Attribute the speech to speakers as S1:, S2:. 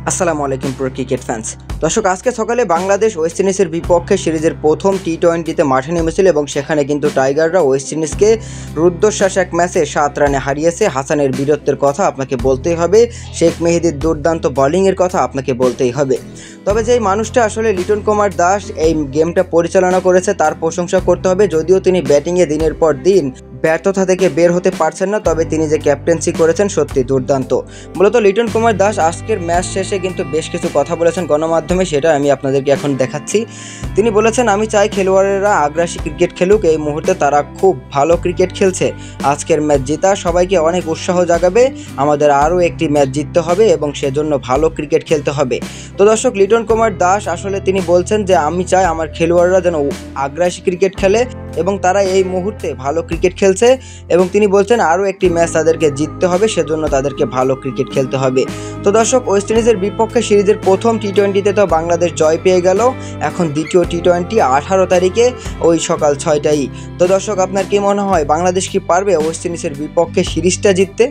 S1: আসসালামু আলাইকুম pro cricket fans. দর্শক, আজকে সকালে বাংলাদেশ ওয়েস্ট ইন্ডিজের বিপক্ষে সিরিজের প্রথম টি-20তে মাঠে নেমেছিল এবং সেখানে কিন্তু টাইগাররা ওয়েস্ট ইন্ডিজকে রুদ্ধশ্বাস এক ম্যাচে 7 রানে হারিয়েছে। হাসানের বীরত্বের কথা আপনাকে বলতেই হবে, শেখ মেহেদীর দুর্দান্ত বোলিংয়ের কথা আপনাকে বলতেই হবে। তবে যেই মানুষটা আসলে লিটন কুমার দাস এই গেমটা পরিচালনা করেছে তার প্রশংসা করতে হবে। যদিও তিনি ব্যাটিংয়ে দিনের পর দিন ব্যর্থতা থেকে বের হতে পারছেন না, তবে তিনি যে ক্যাপ্টেন্সি করেছেন সত্যি দুর্দান্ত। মূলত লিটন কুমার দাস আজকের ম্যাচ শেষে কিন্তু বেশ কিছু কথা বলেছেন গণমাধ্যমে, সেটা আমি আপনাদেরকে এখন দেখাচ্ছি। তিনি বলেছেন, আমি চাই খেলোয়াড়েরা আগ্রাসী ক্রিকেট খেলুক, এই মুহূর্তে তারা খুব ভালো ক্রিকেট খেলছে। আজকের ম্যাচ জেতা সবাইকে অনেক উৎসাহ জাগাবে, আমাদের আরও একটি ম্যাচ জিততে হবে এবং সেজন্য ভালো ক্রিকেট খেলতে হবে। তো দর্শক, লিটন কুমার দাস আসলে তিনি বলছেন যে আমি চাই আমার খেলোয়াড়রা যেন আগ্রাসী ক্রিকেট খেলে এবং তারা এই মুহূর্তে ভালো ক্রিকেট খেলছে এবং তিনি বলছেন আরও একটি ম্যাচ তাদেরকে জিততে হবে, সেজন্য তাদেরকে ভালো ক্রিকেট খেলতে হবে। তো দর্শক, ওয়েস্ট ইন্ডিজের বিপক্ষে সিরিজের প্রথম টি-20তে তো বাংলাদেশ জয় পেয়ে গেল। এখন দ্বিতীয় টি-20 18 তারিখে ওই সকাল 6টায়। তো দর্শক, আপনার কি মনে হয় বাংলাদেশ কি পারবে ওয়েস্ট ইন্ডিজের বিপক্ষে সিরিজটা জিততে?